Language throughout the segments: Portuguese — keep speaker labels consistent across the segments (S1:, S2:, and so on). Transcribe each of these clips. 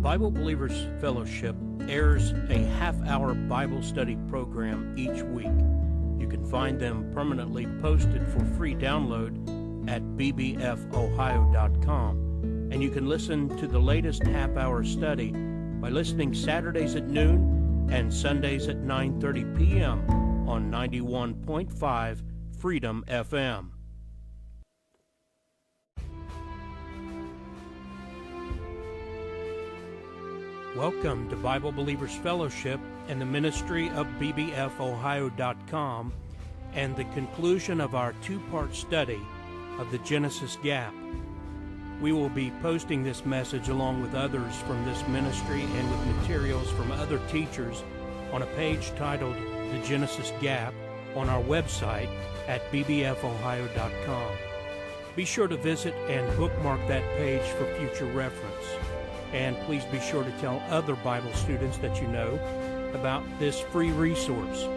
S1: Bible Believers Fellowship airs a half-hour Bible study program each week. You can find them permanently posted for free download at bbfohio.com, and you can listen to the latest half-hour study by listening Saturdays at noon and Sundays at 9:30 p.m. on 91.5 Freedom FM. Welcome to Bible Believers Fellowship and the ministry of bbfohio.com and the conclusion of our two-part study of the Genesis Gap. We will be posting this message along with others from this ministry and with materials from other teachers on a page titled The Genesis Gap on our website at bbfohio.com. Be sure to visit and bookmark that page for future reference. And please be sure to tell other Bible students that you know about this free resource.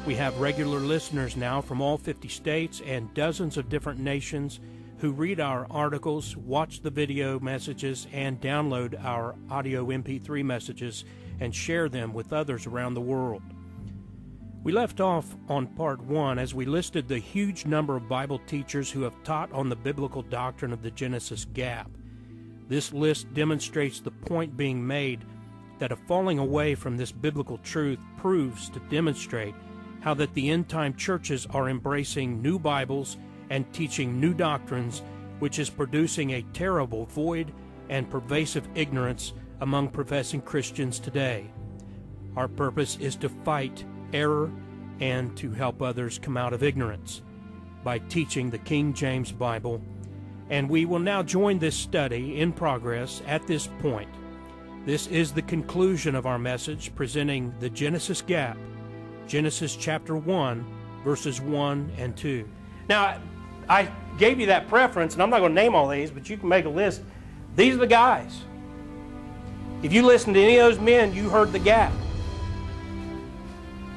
S1: We have regular listeners now from all 50 states and dozens of different nations who read our articles, watch the video messages, and download our audio MP3 messages and share them with others around the world. We left off on part 1 as we listed the huge number of Bible teachers who have taught on the biblical doctrine of the Genesis Gap. This list demonstrates the point being made that a falling away from this biblical truth proves to demonstrate how that the end-time churches are embracing new Bibles and teaching new doctrines, which is producing a terrible void and pervasive ignorance among professing Christians today. Our purpose is to fight error and to help others come out of ignorance by teaching the King James Bible. And we will now join this study in progress at this point. This is the conclusion of our message presenting the Genesis Gap, Genesis chapter 1, verses 1 and 2. Now, I gave you that preference, and I'm not going to name all these, but you can make a list. These are the guys. If you listen to any of those men, you heard the gap.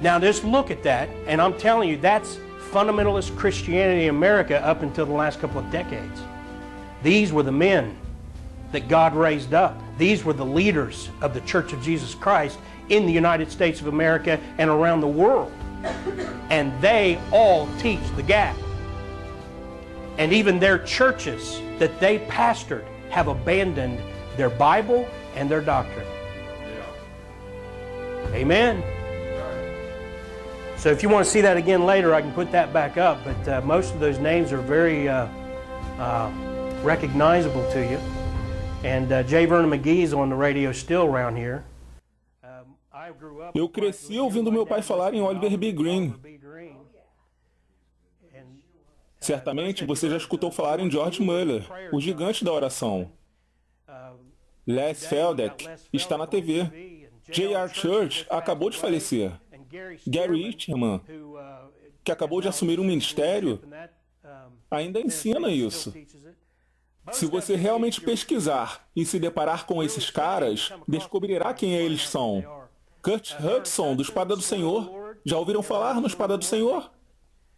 S1: Now, just look at that, and I'm telling you, that's fundamentalist Christianity in America up until the last couple of decades. These were the men that God raised up. These were the leaders of the Church of Jesus Christ in the United States of America and around the world. And they all teach the gap. And even their churches that they pastored have abandoned their Bible and their doctrine. Amen. So if you want to see that again later, I can put that back up. But most of those names are very recognizable to you. And J. Vernon McGee is on the radio still around here.
S2: Eu cresci ouvindo meu pai falar em Oliver B. Greene. Certamente você já escutou falar em George Muller, o gigante da oração. Les Feldeck está na TV. J.R. Church acabou de falecer. Gary Eastman, que acabou de assumir um ministério, ainda ensina isso. Se você realmente pesquisar e se deparar com esses caras, descobrirá quem eles são. Kurt Hudson, do Espada do Senhor. Já ouviram falar no Espada do Senhor?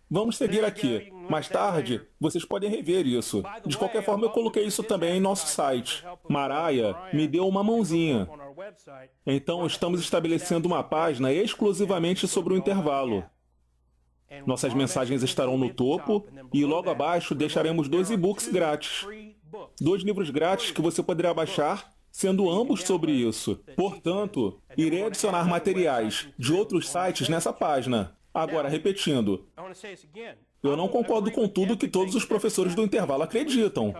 S2: Vamos seguir aqui. Mais tarde, vocês podem rever isso. De qualquer forma, eu coloquei isso também em nosso site. Mariah me deu uma mãozinha. Então, estamos estabelecendo uma página exclusivamente sobre o intervalo. Nossas mensagens estarão no topo e logo abaixo deixaremos 2 e-books grátis. 2 livros grátis que você poderá baixar, sendo ambos sobre isso. Portanto, irei adicionar materiais de outros sites nessa página. Agora, repetindo, eu não concordo com tudo que todos os professores do intervalo acreditam,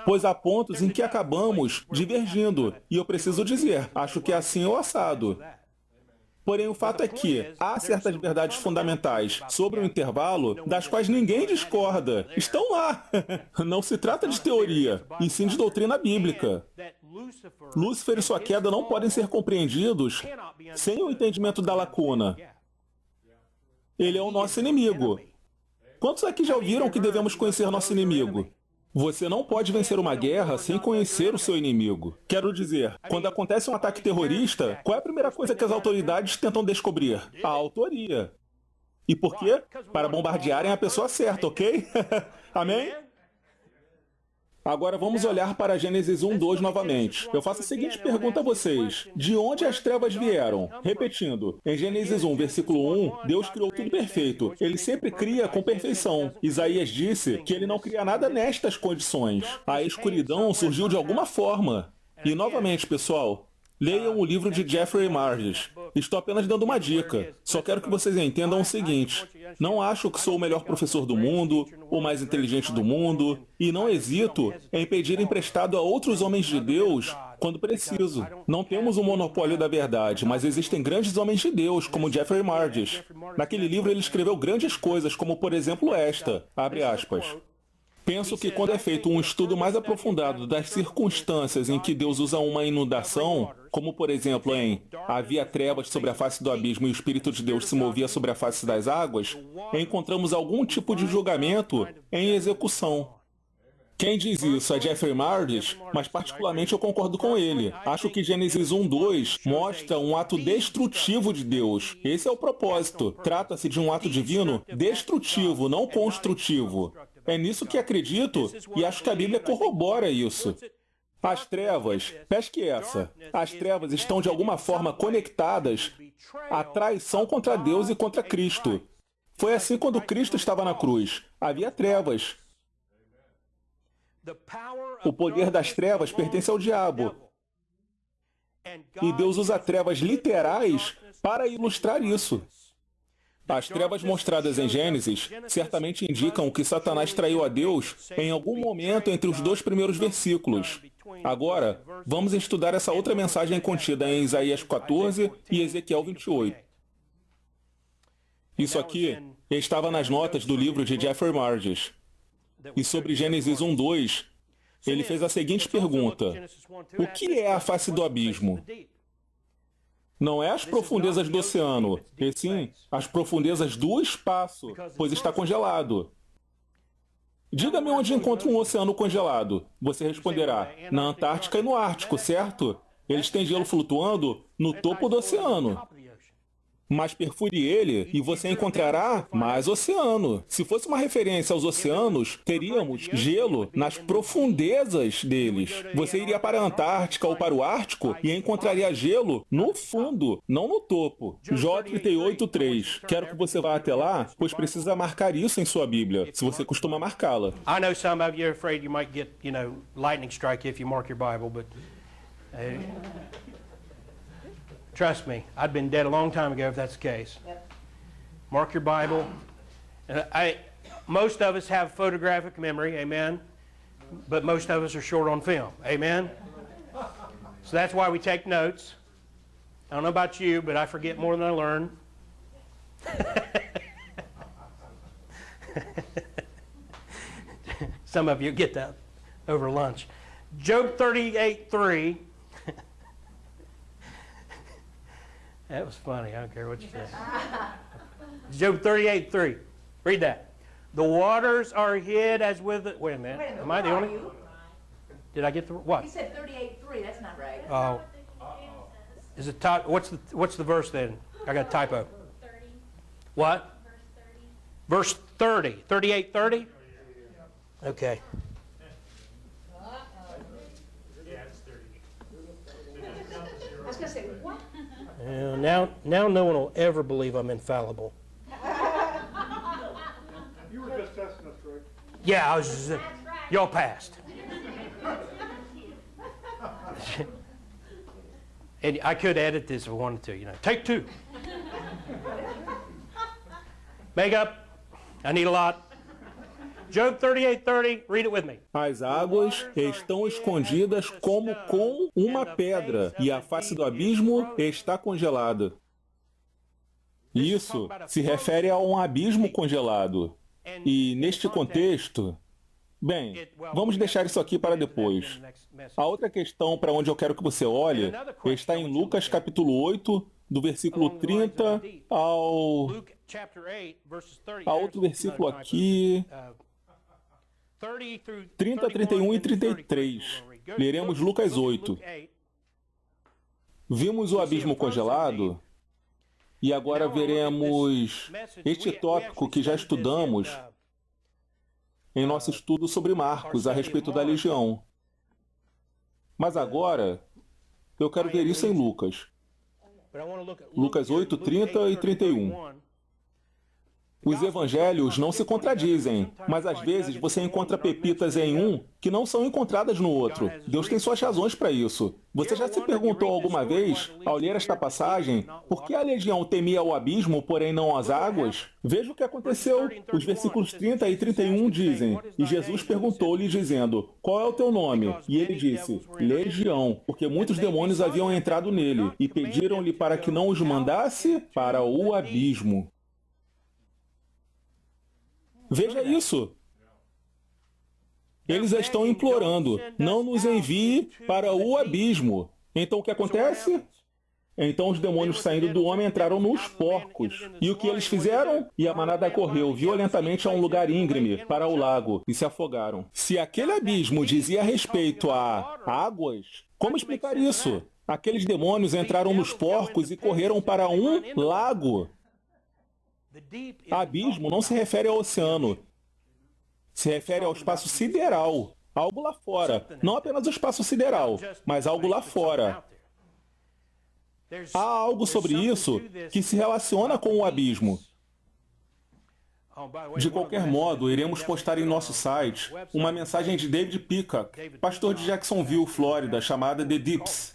S2: pois há pontos em que acabamos divergindo, e eu preciso dizer, acho que é assim ou assado. Porém, o fato é que há certas verdades fundamentais sobre o intervalo das quais ninguém discorda. Estão lá. Não se trata de teoria, e sim de doutrina bíblica. Lúcifer e sua queda não podem ser compreendidos sem o entendimento da lacuna. Ele é o nosso inimigo. Quantos aqui já ouviram que devemos conhecer nosso inimigo? Você não pode vencer uma guerra sem conhecer o seu inimigo. Quero dizer, quando acontece um ataque terrorista, qual é a primeira coisa que as autoridades tentam descobrir? A autoria. E por quê? Para bombardearem a pessoa certa, ok? Amém? Agora vamos olhar para Gênesis 1:2 novamente. Eu faço a seguinte pergunta a vocês: de onde as trevas vieram? Repetindo, em Gênesis 1, versículo 1, Deus criou tudo perfeito. Ele sempre cria com perfeição. Isaías disse que ele não cria nada nestas condições. A escuridão surgiu de alguma forma. E novamente, pessoal, leiam o livro de Jeffrey Marges. Estou apenas dando uma dica. Só quero que vocês entendam o seguinte: não acho que sou o melhor professor do mundo, o mais inteligente do mundo, e não hesito em pedir emprestado a outros homens de Deus quando preciso. Não temos um monopólio da verdade, mas existem grandes homens de Deus, como Jeffrey Marges. Naquele livro ele escreveu grandes coisas, como por exemplo esta, abre aspas. Penso que quando é feito um estudo mais aprofundado das circunstâncias em que Deus usa uma inundação, como por exemplo em havia trevas sobre a face do abismo e o Espírito de Deus se movia sobre a face das águas, encontramos algum tipo de julgamento em execução. Quem diz isso é Jeffrey Marges, mas particularmente eu concordo com ele. Acho que Gênesis 1:2 mostra um ato destrutivo de Deus. Esse é o propósito. Trata-se de um ato divino destrutivo, não construtivo. É nisso que acredito e acho que a Bíblia corrobora isso. As trevas, pesque essa, as trevas estão de alguma forma conectadas à traição contra Deus e contra Cristo. Foi assim quando Cristo estava na cruz. Havia trevas. O poder das trevas pertence ao diabo. E Deus usa trevas literais para ilustrar isso. As trevas mostradas em Gênesis certamente indicam que Satanás traiu a Deus em algum momento entre os 2 primeiros versículos. Agora, vamos estudar essa outra mensagem contida em Isaías 14 e Ezequiel 28. Isso aqui estava nas notas do livro de Jeffrey Marges. E sobre Gênesis 1:2, ele fez a seguinte pergunta: o que é a face do abismo? Não é as profundezas do oceano, e sim as profundezas do espaço, pois está congelado. Diga-me onde encontro um oceano congelado. Você responderá, na Antártica e no Ártico, certo? Eles têm gelo flutuando no topo do oceano. Mas perfure ele e você encontrará mais oceano. Se fosse uma referência aos oceanos, teríamos gelo nas profundezas deles. Você iria para a Antártica ou para o Ártico e encontraria gelo no fundo, não no topo. Jó 38:3. Quero que você vá até lá, pois precisa marcar isso em sua Bíblia, se você costuma marcá-la.
S1: I know some of you are afraid you might get, lightning strike if you mark your Bible, but trust me, I'd been dead a long time ago if that's the case. Yep. Mark your Bible. Most of us have photographic memory, amen? But most of us are short on film, amen? So that's why we take notes. I don't know about you, but I forget more than I learn. Some of you get that over lunch. Job 38:3. That was funny. I don't care what you say. Job 38:3. Read that. The waters are hid as with it. Wait a minute. Am I the only? Did I get the what?
S3: He said 38:3. That's not right.
S1: Oh. Is it top? What's the verse then? I got a typo.
S4: 30.
S1: What?
S4: Verse 30.
S1: Verse 30. 38:30. Okay.
S3: I was going to say, what?
S1: Now no one will ever believe I'm infallible.
S5: You were just testing us, Greg.
S1: Yeah, I was just, y'all passed. And I could edit this if I wanted to, Take 2. Makeup, I need a lot. Job 38:30, read it with me.
S2: As águas estão escondidas como com uma pedra, e a face do abismo está congelada. Isso se refere a um abismo congelado. E neste contexto, bem, vamos deixar isso aqui para depois. A outra questão para onde eu quero que você olhe está em Lucas capítulo 8, do versículo 30 ao outro versículo aqui, 30, 31 e 33. Leremos Lucas 8. Vimos o abismo congelado e agora veremos este tópico que já estudamos em nosso estudo sobre Marcos a respeito da legião. Mas agora, eu quero ver isso em Lucas. Lucas 8, 30 e 31. Os evangelhos não se contradizem, mas às vezes você encontra pepitas em um que não são encontradas no outro. Deus tem suas razões para isso. Você já se perguntou alguma vez, ao ler esta passagem, por que a legião temia o abismo, porém não as águas? Veja o que aconteceu. Os versículos 30 e 31 dizem, e Jesus perguntou-lhe dizendo, qual é o teu nome? E ele disse, Legião, porque muitos demônios haviam entrado nele, e pediram-lhe para que não os mandasse para o abismo. Veja isso. Eles estão implorando, não nos envie para o abismo. Então o que acontece? Então os demônios saindo do homem entraram nos porcos. E o que eles fizeram? E a manada correu violentamente a um lugar íngreme, para o lago, e se afogaram. Se aquele abismo dizia respeito a águas, como explicar isso? Aqueles demônios entraram nos porcos e correram para um lago. Abismo não se refere ao oceano. Se refere ao espaço sideral. Algo lá fora. Não apenas o espaço sideral, mas algo lá fora. Há algo sobre isso que se relaciona com o abismo. De qualquer modo, iremos postar em nosso site uma mensagem de David Peacock, pastor de Jacksonville, Flórida, chamada The Deeps.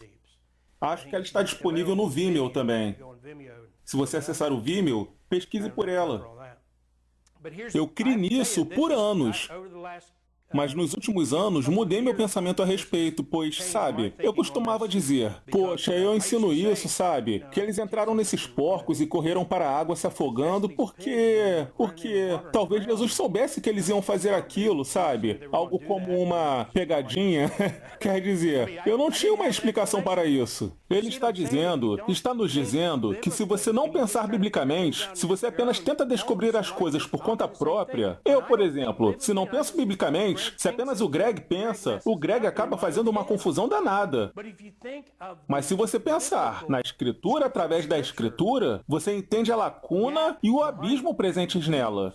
S2: Acho que ela está disponível no Vimeo também. Se você acessar o Vimeo, pesquise por ela. Eu criei nisso por anos. Mas nos últimos anos mudei meu pensamento a respeito, pois, sabe, eu costumava dizer, poxa, eu ensino isso, sabe, que eles entraram nesses porcos e correram para a água se afogando porque talvez Jesus soubesse que eles iam fazer aquilo, sabe, algo como uma pegadinha. Quer dizer, eu não tinha uma explicação para isso. Ele está nos dizendo que se você não pensar biblicamente, se você apenas tenta descobrir as coisas por conta própria, eu, por exemplo, se não penso biblicamente, se apenas o Greg pensa, o Greg acaba fazendo uma confusão danada. Mas se você pensar na Escritura através da Escritura, você entende a lacuna e o abismo presentes nela.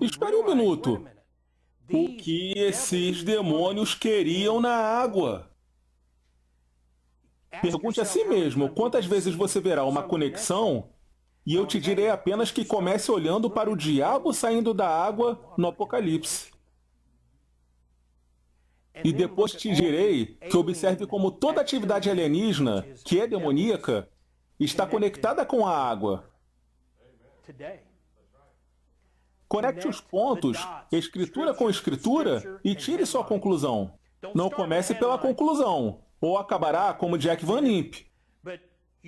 S2: Espere um minuto. O que esses demônios queriam na água? Pergunte a si mesmo, quantas vezes você verá uma conexão, e eu te direi apenas que comece olhando para o diabo saindo da água no Apocalipse. E depois te direi que observe como toda atividade alienígena, que é demoníaca, está conectada com a água. Conecte os pontos, escritura com escritura, e tire sua conclusão. Não comece pela conclusão, ou acabará como Jack Van Impe.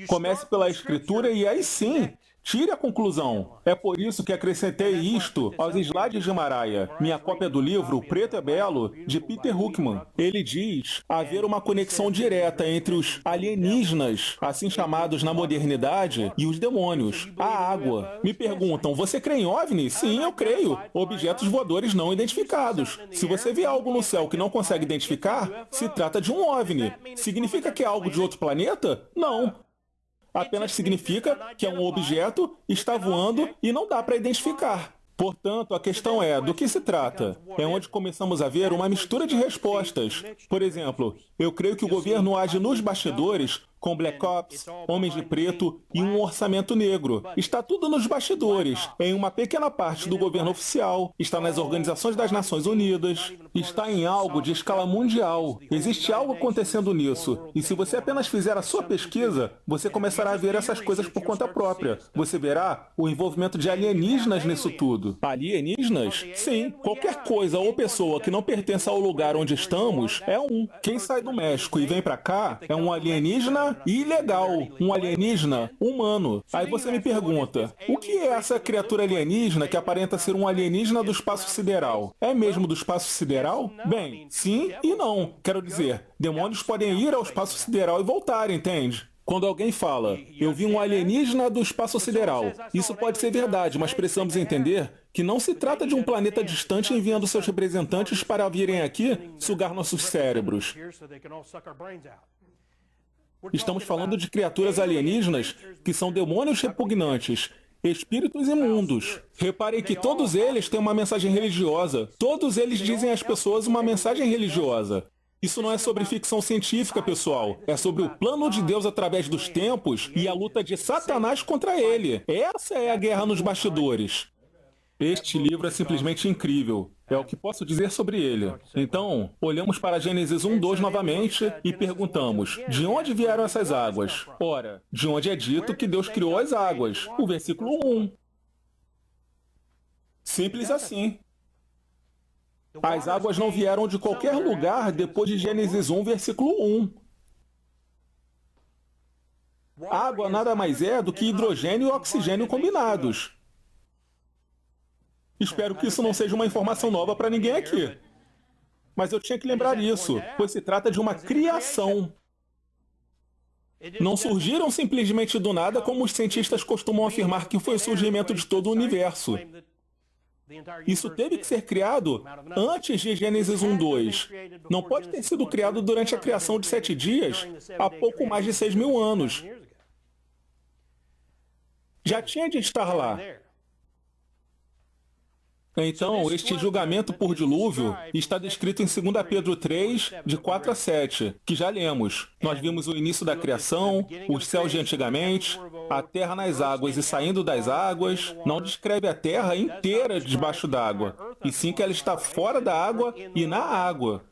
S2: Comece pela escritura e aí sim, tire a conclusão. É por isso que acrescentei isto aos slides de Maraia, minha cópia do livro Preto é Belo, de Peter Huckman. Ele diz haver uma conexão direta entre os alienígenas, assim chamados na modernidade, e os demônios, a água. Me perguntam, você crê em OVNI? Sim, eu creio. Objetos voadores não identificados. Se você vê algo no céu que não consegue identificar, se trata de um OVNI. Significa que é algo de outro planeta? Não. Apenas significa que é um objeto, está voando e não dá para identificar. Portanto, a questão é, do que se trata? É onde começamos a ver uma mistura de respostas. Por exemplo, eu creio que o governo age nos bastidores com Black Ops, Homens de Preto e um orçamento negro. Está tudo nos bastidores, em uma pequena parte do governo oficial, está nas organizações das Nações Unidas, está em algo de escala mundial. Existe algo acontecendo nisso. E se você apenas fizer a sua pesquisa, você começará a ver essas coisas por conta própria. Você verá o envolvimento de alienígenas nisso tudo. Alienígenas? Sim. Qualquer coisa ou pessoa que não pertença ao lugar onde estamos é um. Quem sai do México e vem pra cá é um alienígena ilegal, um alienígena humano. Aí você me pergunta, o que é essa criatura alienígena que aparenta ser um alienígena do espaço sideral? É mesmo do espaço sideral? Bem, sim e não. Quero dizer, demônios podem ir ao espaço sideral e voltar, entende? Quando alguém fala, eu vi um alienígena do espaço sideral, isso pode ser verdade, mas precisamos entender que não se trata de um planeta distante enviando seus representantes para virem aqui sugar nossos cérebros. Estamos falando de criaturas alienígenas que são demônios repugnantes, espíritos imundos. Reparem que todos eles têm uma mensagem religiosa. Todos eles dizem às pessoas uma mensagem religiosa. Isso não é sobre ficção científica, pessoal. É sobre o plano de Deus através dos tempos e a luta de Satanás contra ele. Essa é a guerra nos bastidores. Este livro é simplesmente incrível. É o que posso dizer sobre ele. Então, olhamos para Gênesis 1:2 novamente e perguntamos, de onde vieram essas águas? Ora, de onde é dito que Deus criou as águas? O versículo 1. Simples assim. As águas não vieram de qualquer lugar depois de Gênesis 1, versículo 1. Água nada mais é do que hidrogênio e oxigênio combinados. Espero que isso não seja uma informação nova para ninguém aqui. Mas eu tinha que lembrar isso, pois se trata de uma criação. Não surgiram simplesmente do nada como os cientistas costumam afirmar que foi o surgimento de todo o universo. Isso teve que ser criado antes de Gênesis 1:2. Não pode ter sido criado durante a criação de 7 dias, há pouco mais de 6.000 anos. Já tinha de estar lá. Então, este julgamento por dilúvio está descrito em 2 Pedro 3, de 4 a 7, que já lemos. Nós vimos o início da criação, os céus de antigamente, a terra nas águas e saindo das águas. Não descreve a terra inteira debaixo d'água, e sim que ela está fora da água e na água.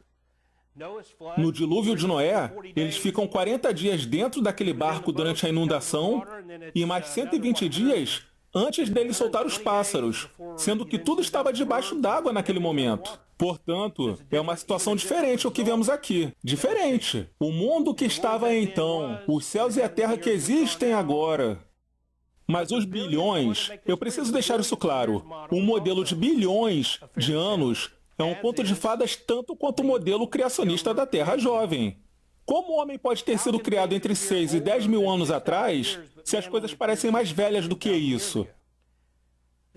S2: No dilúvio de Noé, eles ficam 40 dias dentro daquele barco durante a inundação e mais 120 dias antes dele soltar os pássaros, sendo que tudo estava debaixo d'água naquele momento. Portanto, é uma situação diferente o que vemos aqui. Diferente. O mundo que estava então, os céus e a terra que existem agora. Mas os bilhões, eu preciso deixar isso claro, um modelo de bilhões de anos é um conto de fadas tanto quanto o modelo criacionista da Terra jovem. Como o homem pode ter sido criado entre 6 e 10 mil anos atrás, se as coisas parecem mais velhas do que isso?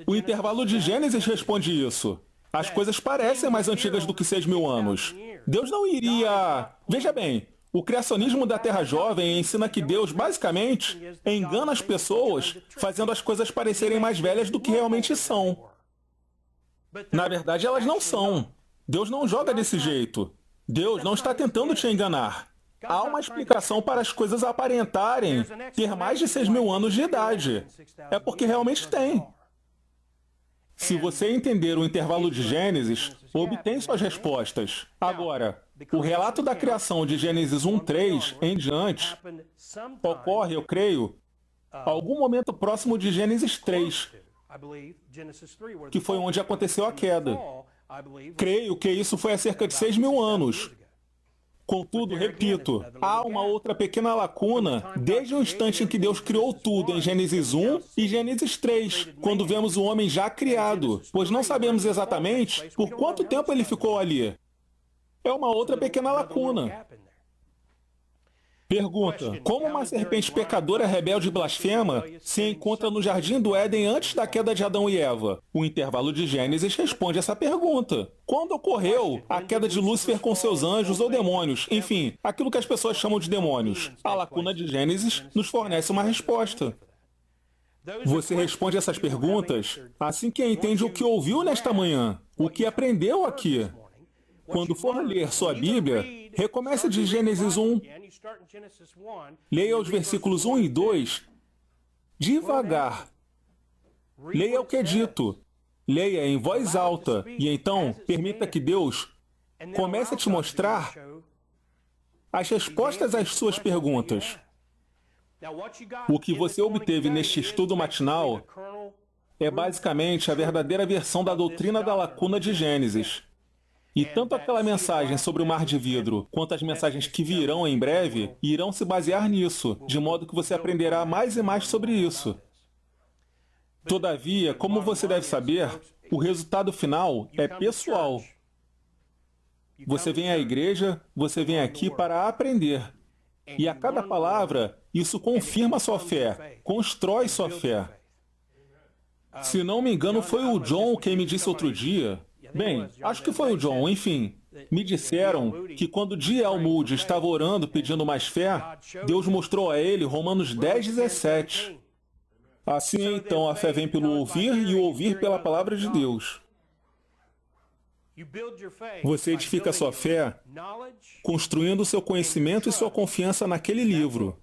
S2: O intervalo de Gênesis responde isso. As coisas parecem mais antigas do que 6.000 anos. Deus não iria... Veja bem, o criacionismo da Terra Jovem ensina que Deus, basicamente, engana as pessoas, fazendo as coisas parecerem mais velhas do que realmente são. Na verdade, elas não são. Deus não joga desse jeito. Deus não está tentando te enganar. Há uma explicação para as coisas aparentarem ter mais de 6.000 anos de idade. É porque realmente tem. Se você entender o intervalo de Gênesis, obtém suas respostas. Agora, o relato da criação de Gênesis 1:3 em diante ocorre, eu creio, a algum momento próximo de Gênesis 3, que foi onde aconteceu a queda. Creio que isso foi há cerca de 6.000 anos. Contudo, repito, há uma outra pequena lacuna desde o instante em que Deus criou tudo em Gênesis 1 e Gênesis 3, quando vemos o homem já criado, pois não sabemos exatamente por quanto tempo ele ficou ali. É uma outra pequena lacuna. Pergunta: como uma serpente pecadora, rebelde e blasfema se encontra no jardim do Éden antes da queda de Adão e Eva? O intervalo de Gênesis responde essa pergunta. Quando ocorreu a queda de Lúcifer com seus anjos ou demônios? Enfim, aquilo que as pessoas chamam de demônios. A lacuna de Gênesis nos fornece uma resposta. Você responde essas perguntas assim que entende o que ouviu nesta manhã, o que aprendeu aqui. Quando for ler sua Bíblia, recomece de Gênesis 1. Leia os versículos 1 e 2 devagar. Leia o que é dito. Leia em voz alta e então permita que Deus comece a te mostrar as respostas às suas perguntas. O que você obteve neste estudo matinal é basicamente a verdadeira versão da doutrina da lacuna de Gênesis. E tanto aquela mensagem sobre o mar de vidro, quanto as mensagens que virão em breve, irão se basear nisso, de modo que você aprenderá mais e mais sobre isso. Todavia, como você deve saber, o resultado final é pessoal. Você vem à igreja, você vem aqui para aprender. E a cada palavra, isso confirma sua fé, constrói sua fé. Se não me engano, foi o John quem me disse outro dia... Bem, acho que foi o John, enfim. Me disseram que quando D.L. Moody estava orando pedindo mais fé, Deus mostrou a ele Romanos 10:17. Assim, então, a fé vem pelo ouvir e o ouvir pela palavra de Deus. Você edifica sua fé construindo seu conhecimento e sua confiança naquele livro.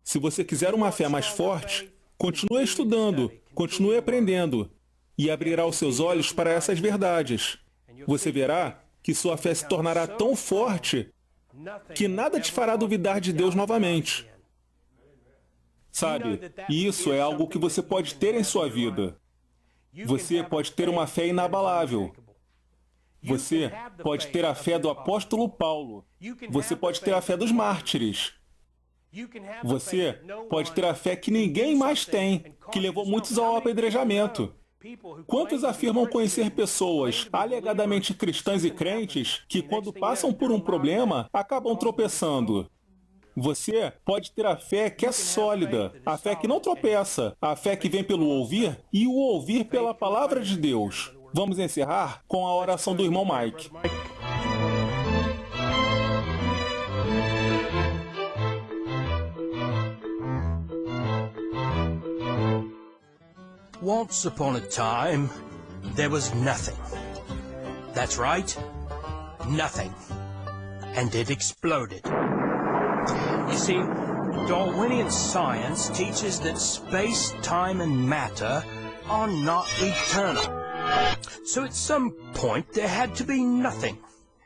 S2: Se você quiser uma fé mais forte, continue estudando, continue aprendendo e abrirá os seus olhos para essas verdades. Você verá que sua fé se tornará tão forte que nada te fará duvidar de Deus novamente. Sabe, isso é algo que você pode ter em sua vida. Você pode ter uma fé inabalável. Você pode ter a fé do apóstolo Paulo. Você pode ter a fé dos mártires. Você pode ter a fé que ninguém mais tem, que levou muitos ao apedrejamento. Quantos afirmam conhecer pessoas alegadamente cristãs e crentes que, quando passam por um problema, acabam tropeçando? Você pode ter a fé que é sólida, a fé que não tropeça, a fé que vem pelo ouvir e o ouvir pela palavra de Deus. Vamos encerrar com a oração do irmão Mike.
S6: Once upon a time, there was nothing. That's right, nothing. And it exploded. You see, Darwinian science teaches that space, time, and matter are not eternal. So at some point, there had to be nothing.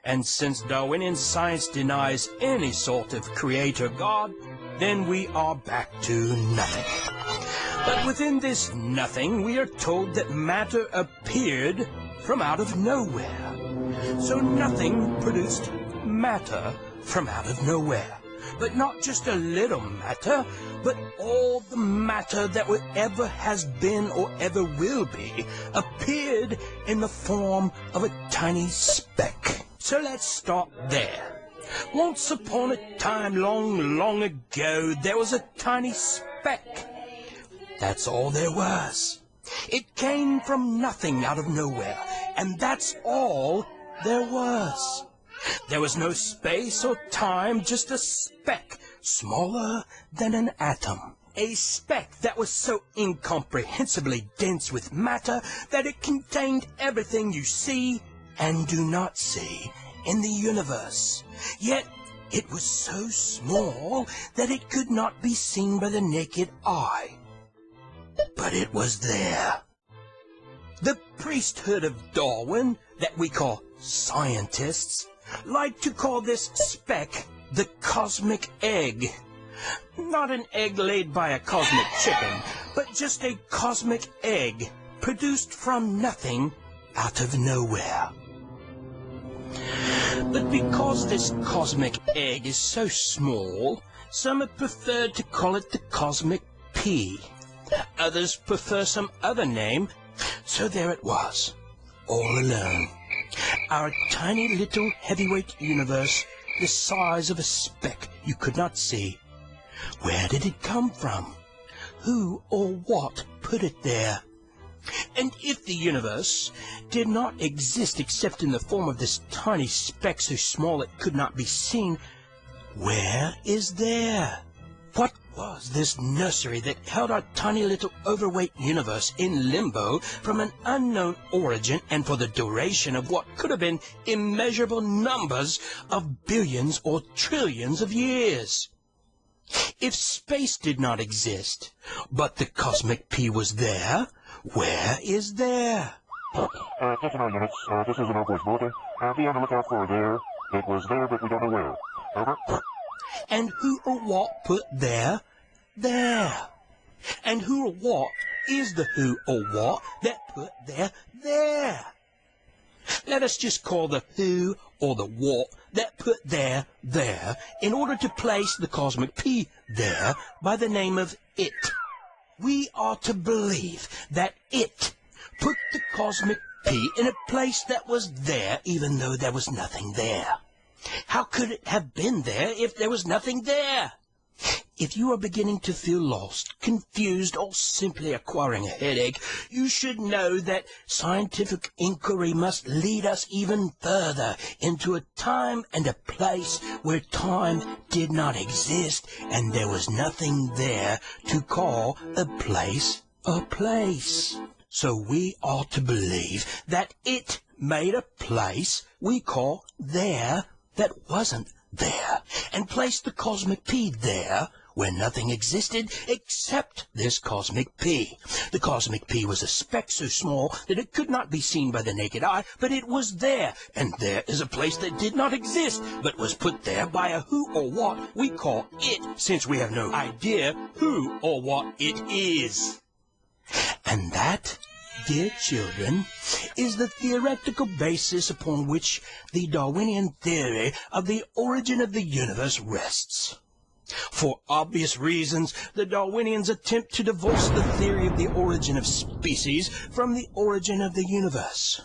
S6: And since Darwinian science denies any sort of creator God, then we are back to nothing. But within this nothing, we are told that matter appeared from out of nowhere. So nothing produced matter from out of nowhere. But not just a little matter, but all the matter that ever has been or ever will be appeared in the form of a tiny speck. So let's start there. Once upon a time, long, long ago, there was a tiny speck. That's all there was. It came from nothing out of nowhere, and that's all there was. There was no space or time, just a speck, smaller than an atom. A speck that was so incomprehensibly dense with matter that it contained everything you see and do not see in the universe. Yet it was so small that it could not be seen by the naked eye. But it was there. The priesthood of Darwin, that we call scientists, like to call this speck the cosmic egg. Not an egg laid by a cosmic chicken, but just a cosmic egg produced from nothing out of nowhere. But because this cosmic egg is so small, some have preferred to call it the cosmic pea. Others prefer some other name, so there it was, all alone. Our tiny little heavyweight universe, the size of a speck you could not see. Where did it come from? Who or what put it there? And if the universe did not exist except in the form of this tiny speck so small it could not be seen, where is there? What was this nursery that held our tiny little overweight universe in limbo from an unknown origin and for the duration of what could have been immeasurable numbers of billions or trillions of years? If space did not exist, but the cosmic pea was there, where is there?
S7: Attention all units, this is an Air Force bulletin. Be on the lookout for there. It was there, but we don't know where. Over.
S6: And who or what put there? There. And who or what is the who or what that put there? There. Let us just call the who or the what that put there, there, in order to place the cosmic pea there by the name of it. We are to believe that it put the cosmic pea in a place that was there even though there was nothing there. How could it have been there if there was nothing there? If you are beginning to feel lost, confused, or simply acquiring a headache, you should know that scientific inquiry must lead us even further into a time and a place where time did not exist and there was nothing there to call a place a place. So we ought to believe that it made a place we call there that wasn't there, and placed the cosmic P there where nothing existed except this cosmic P. The cosmic P was a speck so small that it could not be seen by the naked eye, but it was there, and there is a place that did not exist, but was put there by a who or what we call it, since we have no idea who or what it is. And that, dear children, is the theoretical basis upon which the Darwinian theory of the origin of the universe rests. For obvious reasons, the Darwinians attempt to divorce the theory of the origin of species from the origin of the universe.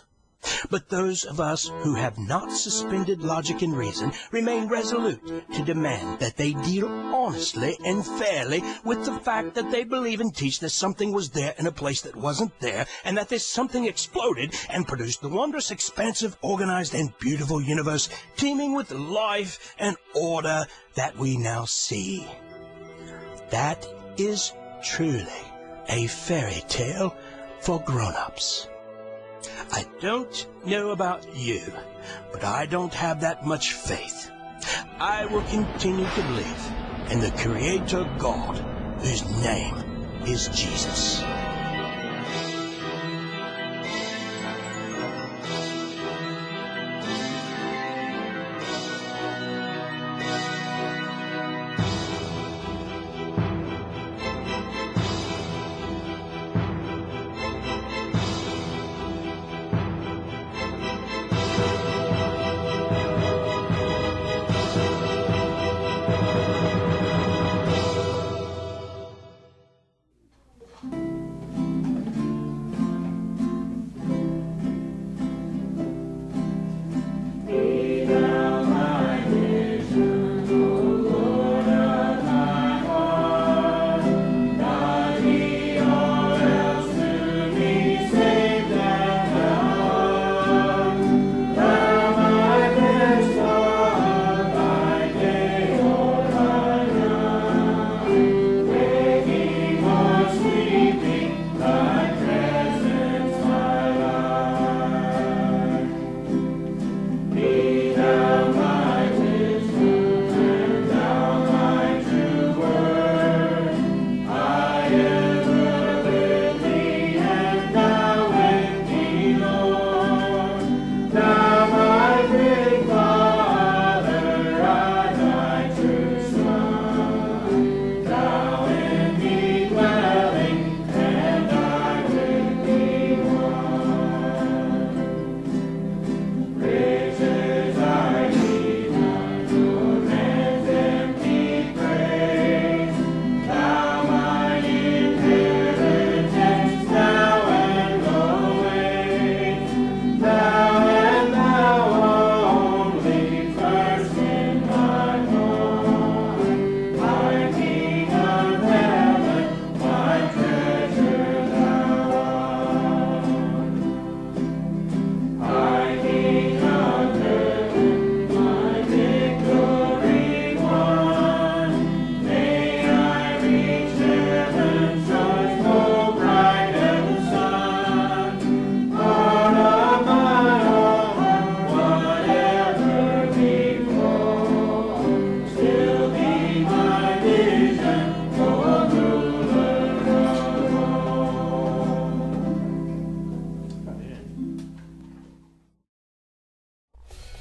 S6: But those of us who have not suspended logic and reason remain resolute to demand that they deal honestly and fairly with the fact that they believe and teach that something was there in a place that wasn't there, and that this something exploded and produced the wondrous, expansive, organized, and beautiful universe teeming with life and order that we now see. That is truly a fairy tale for grown-ups. I don't know about you, but I don't have that much faith. I will continue to believe in the Creator God, whose name is Jesus.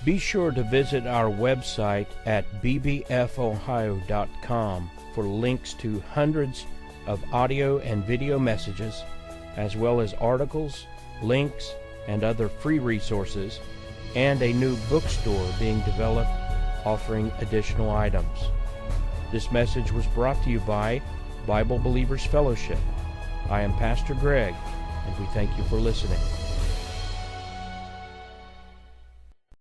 S1: Be sure to visit our website at bbfohio.com for links to hundreds of audio and video messages, as well as articles, links, and other free resources, and a new bookstore being developed offering additional items. This message was brought to you by Bible Believers Fellowship. I am Pastor Greg, and we thank you for listening.